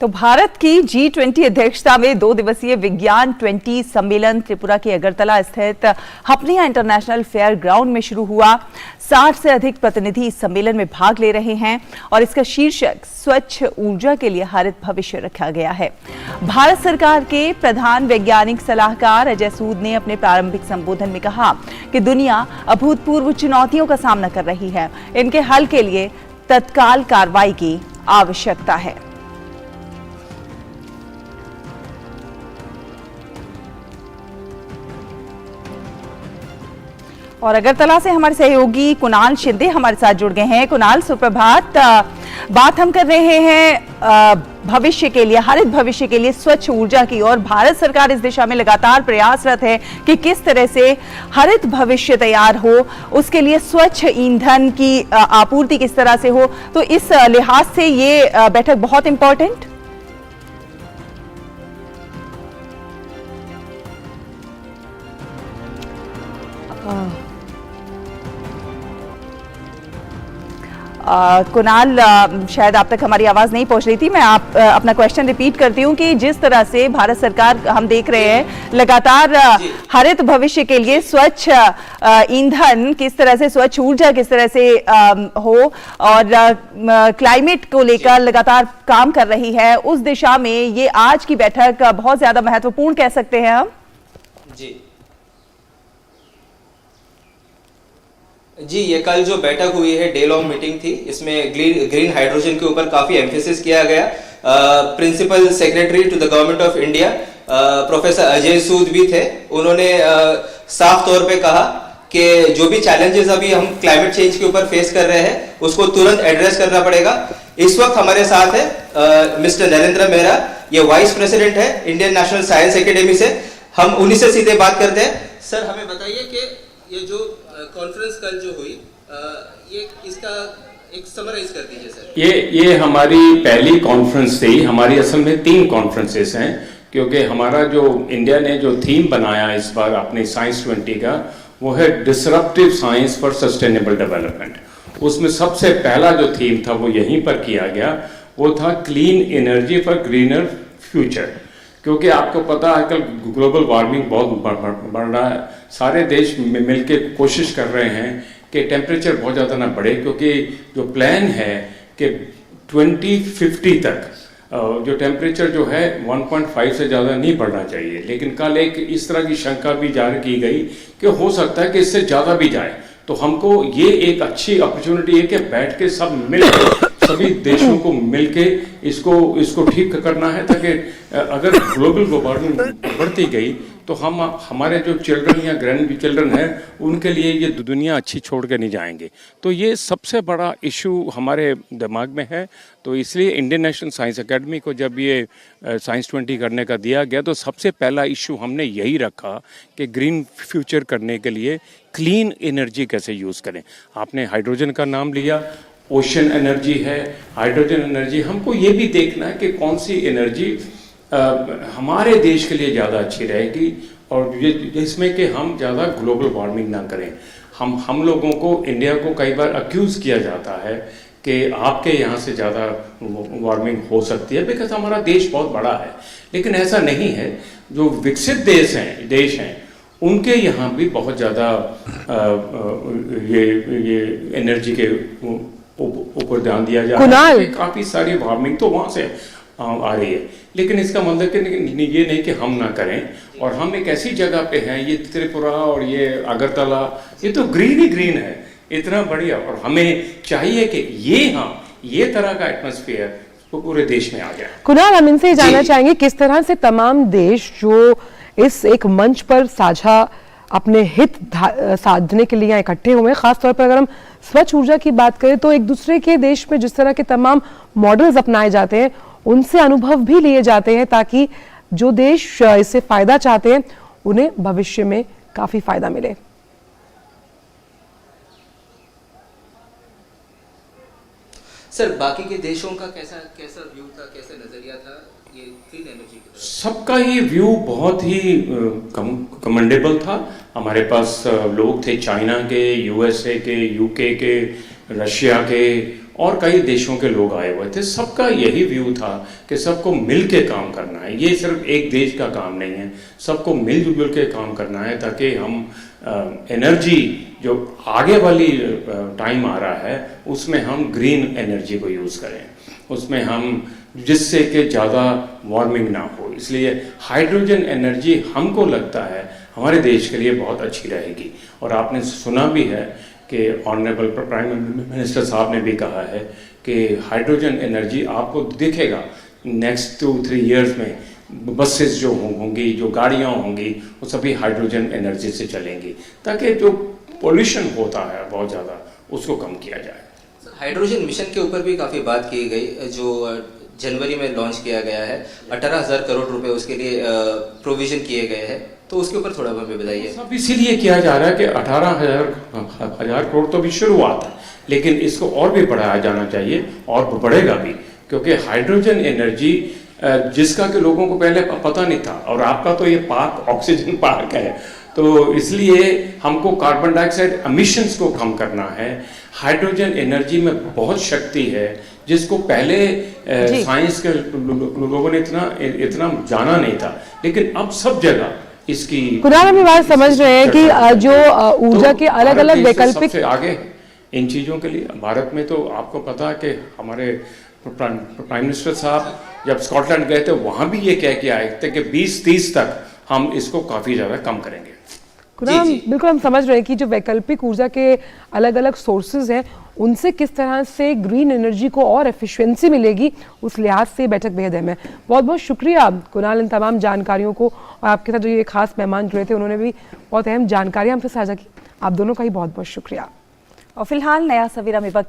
तो भारत की G20 अध्यक्षता में 2 दिवसीय विज्ञान 20 सम्मेलन त्रिपुरा के अगरतला स्थित हपनिया इंटरनेशनल फेयर ग्राउंड में शुरू हुआ। 60 से अधिक प्रतिनिधि इस सम्मेलन में भाग ले रहे हैं और इसका शीर्षक स्वच्छ ऊर्जा के लिए हरित भविष्य रखा गया है। भारत सरकार के प्रधान वैज्ञानिक सलाहकार अजय सूद ने अपने प्रारंभिक संबोधन में कहा कि दुनिया अभूतपूर्व चुनौतियों का सामना कर रही है। इनके हल के लिए तत्काल कार्रवाई की आवश्यकता है। और अगरतला से हमारे सहयोगी कुणाल शिंदे हमारे साथ जुड़ गए हैं। कुणाल, सुप्रभात। बात हम कर रहे हैं भविष्य के लिए, हरित भविष्य के लिए स्वच्छ ऊर्जा की, और भारत सरकार इस दिशा में लगातार प्रयासरत है कि किस तरह से हरित भविष्य तैयार हो, उसके लिए स्वच्छ ईंधन की आपूर्ति किस तरह से हो। तो इस लिहाज से ये बैठक बहुत इंपॉर्टेंट। कुणाल, शायद आप तक हमारी आवाज नहीं पहुंच रही थी। मैं अपना क्वेश्चन रिपीट करती हूं कि जिस तरह से भारत सरकार, हम देख रहे हैं लगातार हरित भविष्य के लिए स्वच्छ ईंधन किस तरह से, स्वच्छ ऊर्जा किस तरह से हो, और क्लाइमेट को लेकर लगातार काम कर रही है, उस दिशा में ये आज की बैठक बहुत ज्यादा महत्वपूर्ण कह सकते हैं हम। जी, ये कल जो बैठक हुई है, डे लॉन्ग मीटिंग थी, इसमें ग्रीन हाइड्रोजन के ऊपर काफी एम्फेसिस किया गया। Principal secretary to the government of India professor Ajay Sood भी थे। उन्होंने साफ तौर पे कहा कि जो भी चैलेंजेस अभी हम क्लाइमेट चेंज के ऊपर फेस कर रहे हैं, उसको तुरंत एड्रेस करना पड़ेगा। इस वक्त हमारे साथ है मिस्टर नरेंद्र मेहरा, ये वाइस प्रेसिडेंट है इंडियन नेशनल साइंस एकेडमी से। हम उन्हीं से सीधे बात करते हैं। सर, हमें बताइए कि ये जो कॉन्फ्रेंस कल जो हुई, ये इसका एक समराइज कर दीजिए सर। ये हमारी पहली कॉन्फ्रेंस थी। हमारी असल में 3 कॉन्फ्रेंसेस हैं, क्योंकि हमारा जो इंडिया ने जो थीम बनाया इस बार अपनी साइंस 20 का, वो है disruptive science for sustainable development. उसमें सबसे पहला जो थीम था वो यहीं पर किया गया, वो था clean energy for greener future. क्योंकि आपको पता है आजकल ग्लोबल वार्मिंग बहुत बढ़ रहा है। सारे देश मिलके कोशिश कर रहे हैं कि टेम्परेचर बहुत ज़्यादा ना बढ़े, क्योंकि जो प्लान है कि 2050 तक जो टेम्परेचर जो है 1.5 से ज़्यादा नहीं बढ़ना चाहिए। लेकिन कल एक इस तरह की शंका भी जाहिर की गई कि हो सकता है कि इससे ज़्यादा भी जाए। तो हमको ये एक अच्छी अपॉर्चुनिटी है कि बैठ के सब मिलकर, सभी देशों को मिलके इसको ठीक करना है, ताकि अगर ग्लोबल वार्मिंग बढ़ती गई तो हमारे जो चिल्ड्रन या ग्रैंड चिल्ड्रन हैं, उनके लिए ये दुनिया अच्छी छोड़ के नहीं जाएंगे। तो ये सबसे बड़ा इशू हमारे दिमाग में है। तो इसलिए इंडियन नेशनल साइंस एकेडमी को जब ये साइंस 20 करने का दिया गया, तो सबसे पहला इशू हमने यही रखा कि ग्रीन फ्यूचर करने के लिए क्लीन एनर्जी कैसे यूज़ करें। आपने हाइड्रोजन का नाम लिया, ओशन एनर्जी है, हाइड्रोजन एनर्जी। हमको ये भी देखना है कि कौन सी एनर्जी हमारे देश के लिए ज़्यादा अच्छी रहेगी, और जिसमें कि हम ज़्यादा ग्लोबल वार्मिंग ना करें। हम लोगों को, इंडिया को कई बार अक्यूज़ किया जाता है कि आपके यहाँ से ज़्यादा वार्मिंग हो सकती है, बिकॉज हमारा देश बहुत बड़ा है। लेकिन ऐसा नहीं है। जो विकसित देश हैं उनके यहाँ भी बहुत ज़्यादा ये एनर्जी के ऊपर ध्यान दिया जा रहा है। काफ़ी सारी वार्मिंग तो वहाँ से आ रही है। लेकिन इसका मतलब ये नहीं कि हम ना करें। और हम एक ऐसी जगह पे हैं, ये त्रिपुरा और ये अगरतला, ये तो ग्रीन ही ग्रीन है, इतना बढ़िया। और हमें चाहिए कि ये तरह का एटमॉस्फेयर वो पूरे देश में आ जाए। कुणाल, हम इनसे जानना चाहेंगे किस तरह से तमाम देश जो इस एक मंच पर साझा अपने हित साधने के लिए इकट्ठे हुए हैं, खासतौर पर अगर हम स्वच्छ ऊर्जा की बात करें, तो एक दूसरे के देश में जिस तरह के तमाम मॉडल्स अपनाए जाते हैं, उनसे अनुभव भी लिए जाते हैं, ताकि जो देश इससे फायदा चाहते हैं उन्हें भविष्य में काफी फायदा मिले। सर, बाकी के देशों का कैसा व्यू था, कैसा नजरिया था ये क्लीन एनर्जी की तरफ? सबका ही व्यू बहुत ही कमेंडेबल था। हमारे पास लोग थे चाइना के, यूएसए के, यूके के, रशिया के और कई देशों के लोग आए हुए थे। सबका यही व्यू था कि सबको मिल के काम करना है, ये सिर्फ एक देश का काम नहीं है, सबको मिलजुल के काम करना है ताकि हम एनर्जी जो आगे वाली टाइम आ रहा है उसमें हम ग्रीन एनर्जी को यूज़ करें, उसमें हम जिससे कि ज़्यादा वार्मिंग ना हो। इसलिए हाइड्रोजन एनर्जी हमको लगता है हमारे देश के लिए बहुत अच्छी रहेगी। और आपने सुना भी है कि ऑनरेबल प्राइम मिनिस्टर साहब ने भी कहा है कि हाइड्रोजन एनर्जी आपको दिखेगा नेक्स्ट 2-3 इयर्स में, बसेस जो होंगी, जो गाड़ियाँ होंगी, वो सभी हाइड्रोजन एनर्जी से चलेंगी ताकि जो पोल्यूशन होता है बहुत ज़्यादा उसको कम किया जाए। हाइड्रोजन मिशन के ऊपर भी काफ़ी बात की गई, जो जनवरी में लॉन्च किया गया है, 18,000 करोड़ रुपए उसके लिए प्रोविजन किए गए हैं, तो उसके ऊपर थोड़ा हमें बताइए। सब इसीलिए किया जा रहा है कि 18,000 करोड़ तो भी शुरुआत है, लेकिन इसको और भी बढ़ाया जाना चाहिए और बढ़ेगा भी, क्योंकि हाइड्रोजन एनर्जी जिसका कि लोगों को पहले पता नहीं था, और आपका तो ये पार्क ऑक्सीजन पार्क है, तो इसलिए हमको कार्बन डाइऑक्साइड एमिशंस को कम करना है। हाइड्रोजन एनर्जी में बहुत शक्ति है जिसको पहले साइंस के लोगों ने इतना जाना नहीं था, लेकिन अब सब जगह इसकी। कुणाल, हम ये बात समझ रहे हैं कि जो ऊर्जा के अलग अलग वैकल्पिक सबसे आगे इन चीज़ों के लिए भारत में, तो आपको पता है कि हमारे प्राइम मिनिस्टर साहब जब स्कॉटलैंड गए थे वहाँ भी ये कह के आए थे कि 2030 तक हम इसको काफ़ी ज़्यादा कम करेंगे। कुणाल, बिल्कुल हम समझ रहे हैं कि जो वैकल्पिक ऊर्जा के अलग अलग सोर्सेज हैं उनसे किस तरह से ग्रीन एनर्जी को और एफिशिएंसी मिलेगी, उस लिहाज से बैठक बेहद अहम है। बहुत बहुत शुक्रिया कुणाल इन तमाम जानकारियों को, और आपके साथ जो ये खास मेहमान जुड़े थे उन्होंने भी बहुत अहम जानकारियां हमसे साझा की। आप दोनों का ही बहुत बहुत शुक्रिया। और फिलहाल नया सवेरा में वक्त